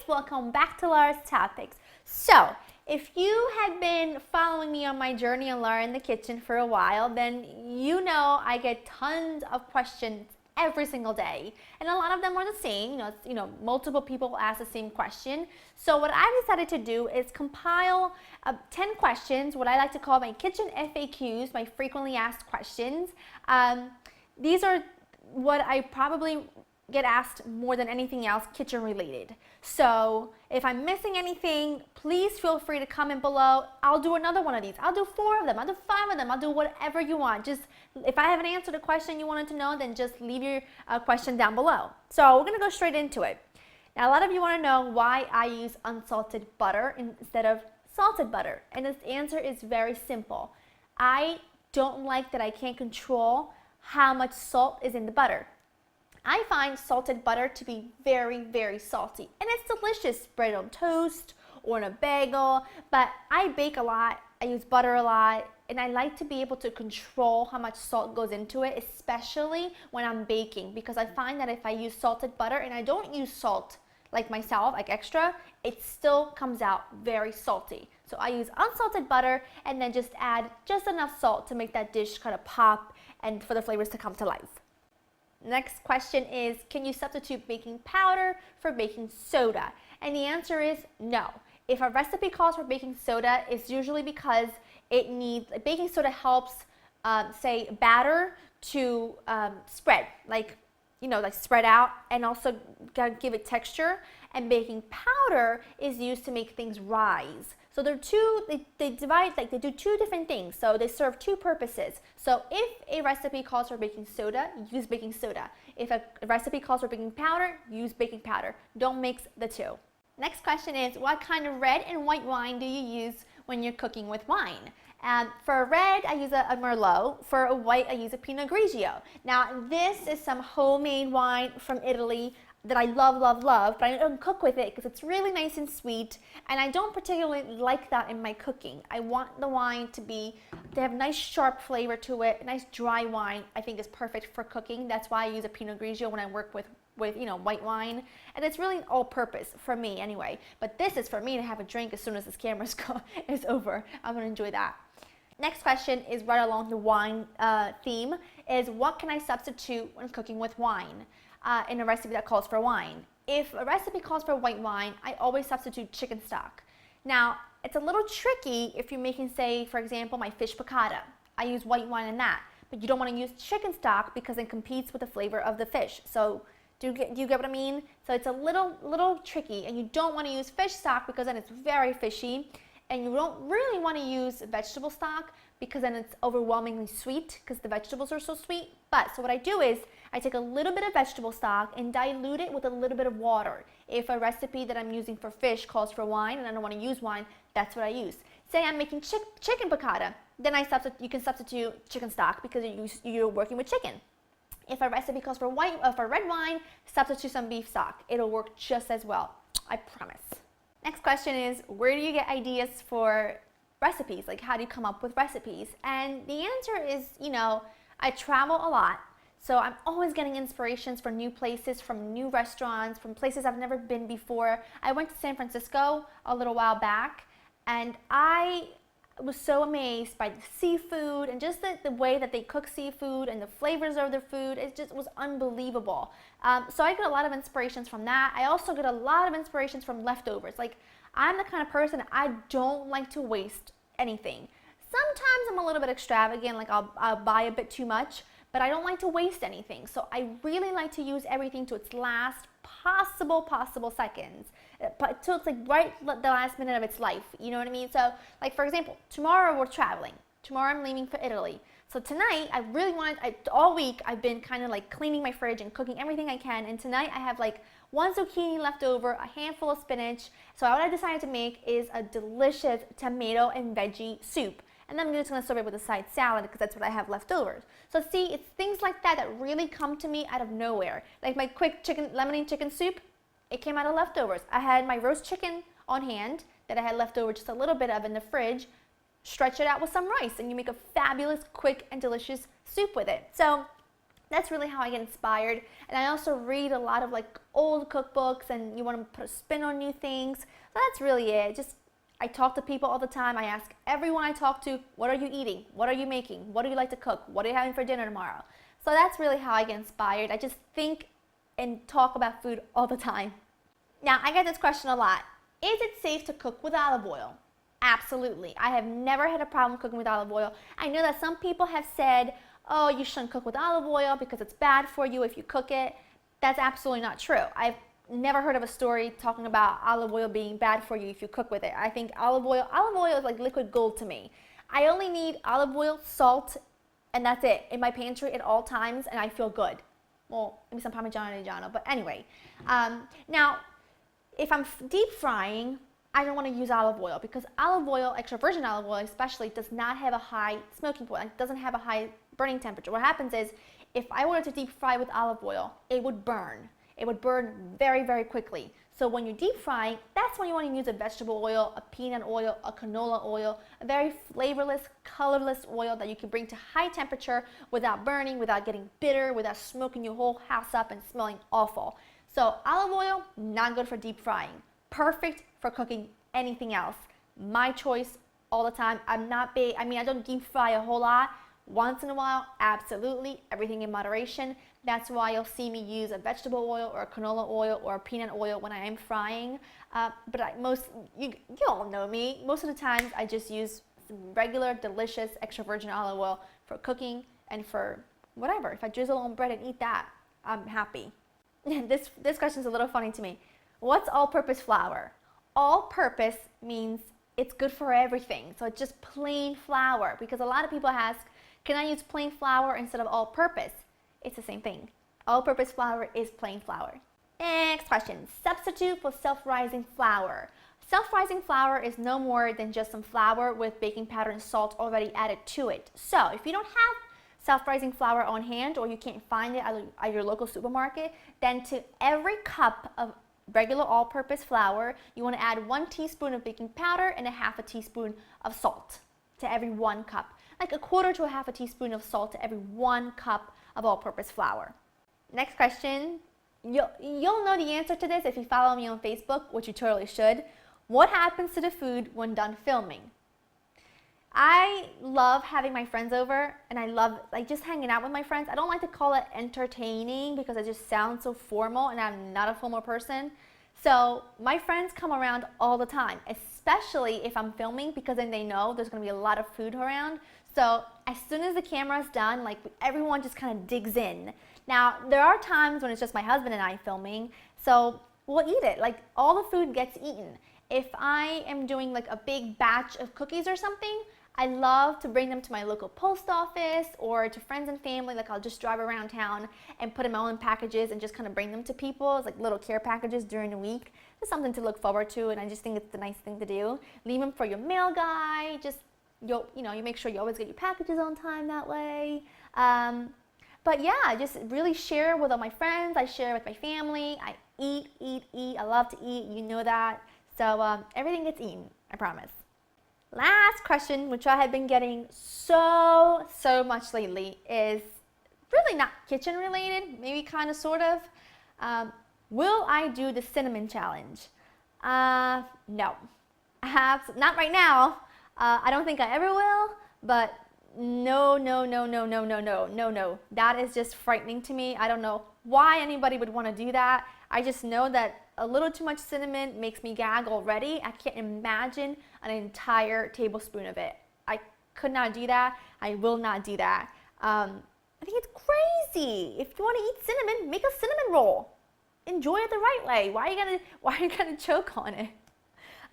welcome back to Laura's Topics. So, if you had been following me on my journey on Laura in the Kitchen for a while, then you know I get tons of questions every single day, and a lot of them are the same. Multiple people ask the same question. So what I decided to do is compile 10 questions, what I like to call my kitchen FAQs, my frequently asked questions. These are what I probably get asked more than anything else kitchen related. So if I'm missing anything, please feel free to comment below. I'll do another one of these. I'll do 4 of them. I'll do 5 of them. I'll do whatever you want. Just if I haven't answered a question you wanted to know, then just leave your question down below. So we're gonna go straight into it. Now a lot of you want to know why I use unsalted butter instead of salted butter, and this answer is very simple. I don't like that I can't control how much salt is in the butter. I find salted butter to be very, very salty, and it's delicious spread on toast or in a bagel, but I bake a lot, I use butter a lot, and I like to be able to control how much salt goes into it, especially when I'm baking, because I find that if I use salted butter and I don't use salt like myself, like extra, it still comes out very salty. So I use unsalted butter and then just add just enough salt to make that dish kind of pop and for the flavors to come to life. Next question is, can you substitute baking powder for baking soda? And the answer is no. If a recipe calls for baking soda, it's usually because baking soda helps, say, batter to spread, like spread out, and also give it texture. And baking powder is used to make things rise. So they're they do 2 different things. So they serve 2 purposes. So if a recipe calls for baking soda, use baking soda. If a recipe calls for baking powder, use baking powder. Don't mix the 2. Next question is, what kind of red and white wine do you use when you're cooking with wine? For a red, I use a Merlot. For a white, I use a Pinot Grigio. Now, this is some homemade wine from Italy that I love, love, love, but I don't cook with it because it's really nice and sweet, and I don't particularly like that in my cooking. I want the wine to have nice sharp flavor to it. A nice dry wine I think is perfect for cooking. That's why I use a Pinot Grigio when I work with white wine, and it's really all purpose for me anyway. But this is for me to have a drink as soon as this camera is over. I'm gonna enjoy that. Next question is right along the wine theme, is what can I substitute when cooking with wine in a recipe that calls for wine? If a recipe calls for white wine, I always substitute chicken stock. Now, it's a little tricky if you're making, say, for example, my fish piccata. I use white wine in that, but you don't want to use chicken stock because it competes with the flavor of the fish. So do you get what I mean? So it's a little tricky, and you don't want to use fish stock because then it's very fishy. And you don't really want to use vegetable stock because then it's overwhelmingly sweet because the vegetables are so sweet. But so what I do is I take a little bit of vegetable stock and dilute it with a little bit of water. If a recipe that I'm using for fish calls for wine and I don't want to use wine, that's what I use. Say I'm making chicken piccata, then you can substitute chicken stock because you're working with chicken. If a recipe calls for red wine, substitute some beef stock. It'll work just as well, I promise. Next question is, where do you get ideas for recipes? Like, how do you come up with recipes? And the answer is, I travel a lot. So I'm always getting inspirations for new places, from new restaurants, from places I've never been before. I went to San Francisco a little while back, and I was so amazed by the seafood and just the way that they cook seafood and the flavors of their food. It just was unbelievable. So I get a lot of inspirations from that. I also get a lot of inspirations from leftovers. Like, I'm the kind of person, I don't like to waste anything. Sometimes I'm a little bit extravagant, like I'll buy a bit too much, but I don't like to waste anything. So I really like to use everything to its last possible seconds. Till it's like right the last minute of its life, you know what I mean? So, like, for example, tomorrow we're traveling. Tomorrow I'm leaving for Italy. So tonight, I really all week I've been kind of like cleaning my fridge and cooking everything I can, and tonight I have like 1 zucchini left over, a handful of spinach. So what I decided to make is a delicious tomato and veggie soup. And then I'm just going to serve it with a side salad because that's what I have left over. So see, it's things like that that really come to me out of nowhere. Like my quick lemonade chicken soup, it came out of leftovers. I had my roast chicken on hand that I had left over just a little bit of in the fridge. Stretch it out with some rice and you make a fabulous, quick, and delicious soup with it. So That's really how I get inspired. And I also read a lot of like old cookbooks, and you want to put a spin on new things. So that's really it. Just I talk to people all the time. I ask everyone I talk to, what are you eating? What are you making? What do you like to cook? What are you having for dinner tomorrow? So that's really how I get inspired. I just think and talk about food all the time. Now, I get this question a lot. Is it safe to cook with olive oil? Absolutely. I have never had a problem cooking with olive oil. I know that some people have said, oh, you shouldn't cook with olive oil because it's bad for you if you cook it. That's absolutely not true. I've never heard of a story talking about olive oil being bad for you if you cook with it. I think olive oil is like liquid gold to me. I only need olive oil, salt, and that's it in my pantry at all times, and I feel good. Well, maybe some Parmigiano Reggiano, but anyway. Now, if I'm deep frying, I don't want to use olive oil because olive oil, extra virgin olive oil especially, does not have a high smoking point. It doesn't have a high burning temperature. What happens is, if I wanted to deep fry with olive oil, it would burn. It would burn very, very quickly. So when you're deep frying, that's when you want to use a vegetable oil, a peanut oil, a canola oil, a very flavorless, colorless oil that you can bring to high temperature without burning, without getting bitter, without smoking your whole house up and smelling awful. So olive oil, not good for deep frying. Perfect for cooking anything else. My choice all the time. I'm not big, I don't deep fry a whole lot. Once in a while, absolutely, everything in moderation. That's why you'll see me use a vegetable oil or a canola oil or a peanut oil when I am frying. But you all know me. Most of the times I just use some regular, delicious, extra virgin olive oil for cooking and for whatever. If I drizzle on bread and eat that, I'm happy. This question is a little funny to me. What's all-purpose flour? All-purpose means it's good for everything. So it's just plain flour, because a lot of people ask, can I use plain flour instead of all-purpose? It's the same thing. All-purpose flour is plain flour. Next question. Substitute for self-rising flour. Self-rising flour is no more than just some flour with baking powder and salt already added to it. So if you don't have self-rising flour on hand, or you can't find it at your local supermarket, then to every cup of regular all-purpose flour, you want to add 1 teaspoon of baking powder and a half a teaspoon of salt to every 1 cup. Like a quarter to a half a teaspoon of salt to every 1 cup of all-purpose flour. Next question. You'll know the answer to this if you follow me on Facebook, which you totally should. What happens to the food when done filming? I love having my friends over, and I love just hanging out with my friends. I don't like to call it entertaining because it just sounds so formal, and I'm not a formal person. So my friends come around all the time, especially if I'm filming, because then they know there's going to be a lot of food around. So as soon as the camera's done, everyone just kind of digs in. Now, there are times when it's just my husband and I filming, so we'll eat it. All the food gets eaten. If I am doing a big batch of cookies or something, I love to bring them to my local post office or to friends and family. I'll just drive around town and put them all in packages and just kind of bring them to people as little care packages during the week. It's something to look forward to, and I just think it's a nice thing to do. Leave them for your mail guy. You make sure you always get your packages on time that way. But yeah, just really share with all my friends. I share with my family. I eat. I love to eat. You know that. So everything gets eaten, I promise. Last question, which I have been getting so much lately, is really not kitchen related, maybe kind of sort of. Will I do the cinnamon challenge? No. Not right now. I don't think I ever will, but no. That is just frightening to me. I don't know why anybody would want to do that. I just know that a little too much cinnamon makes me gag already. I can't imagine an entire tablespoon of it. I could not do that. I will not do that. I think it's crazy. If you want to eat cinnamon, make a cinnamon roll. Enjoy it the right way. Why are you gonna choke on it?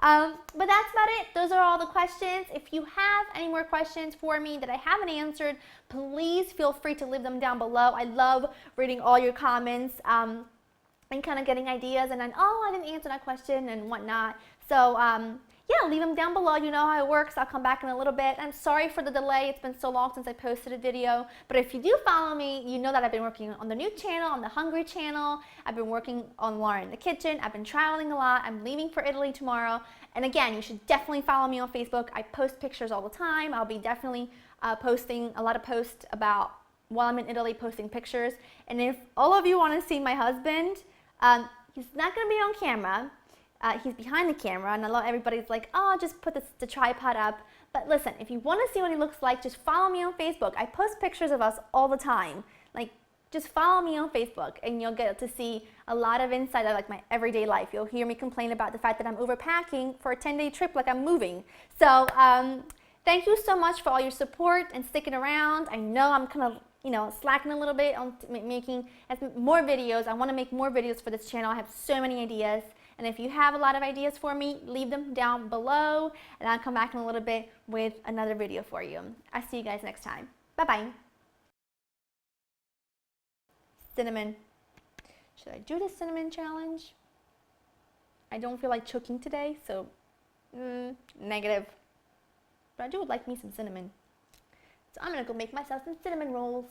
But that's about it. Those are all the questions. If you have any more questions for me that I haven't answered, please feel free to leave them down below. I love reading all your comments and kind of getting ideas, and then, oh, I didn't answer that question and whatnot. So yeah, leave them down below. You know how it works. I'll come back in a little bit. I'm sorry for the delay. It's been so long since I posted a video. But if you do follow me, you know that I've been working on the new channel, on the Hungry channel. I've been working on Lauren in the Kitchen. I've been traveling a lot. I'm leaving for Italy tomorrow. And again, you should definitely follow me on Facebook. I post pictures all the time. I'll be definitely posting a lot of posts about while I'm in Italy posting pictures. And if all of you want to see my husband, he's not going to be on camera. He's behind the camera, and I love everybody's like, oh, just put the tripod up. But listen, if you want to see what he looks like, just follow me on Facebook. I post pictures of us all the time. Like, just follow me on Facebook, and you'll get to see a lot of insight of like my everyday life. You'll hear me complain about the fact that I'm overpacking for a 10-day trip like I'm moving. So thank you so much for all your support and sticking around. I know I'm kind of, slacking a little bit on making more videos. I want to make more videos for this channel. I have so many ideas. And if you have a lot of ideas for me, leave them down below, and I'll come back in a little bit with another video for you. I'll see you guys next time. Bye-bye. Cinnamon. Should I do the cinnamon challenge? I don't feel like choking today, so negative. But I do like me some cinnamon. So I'm gonna go make myself some cinnamon rolls.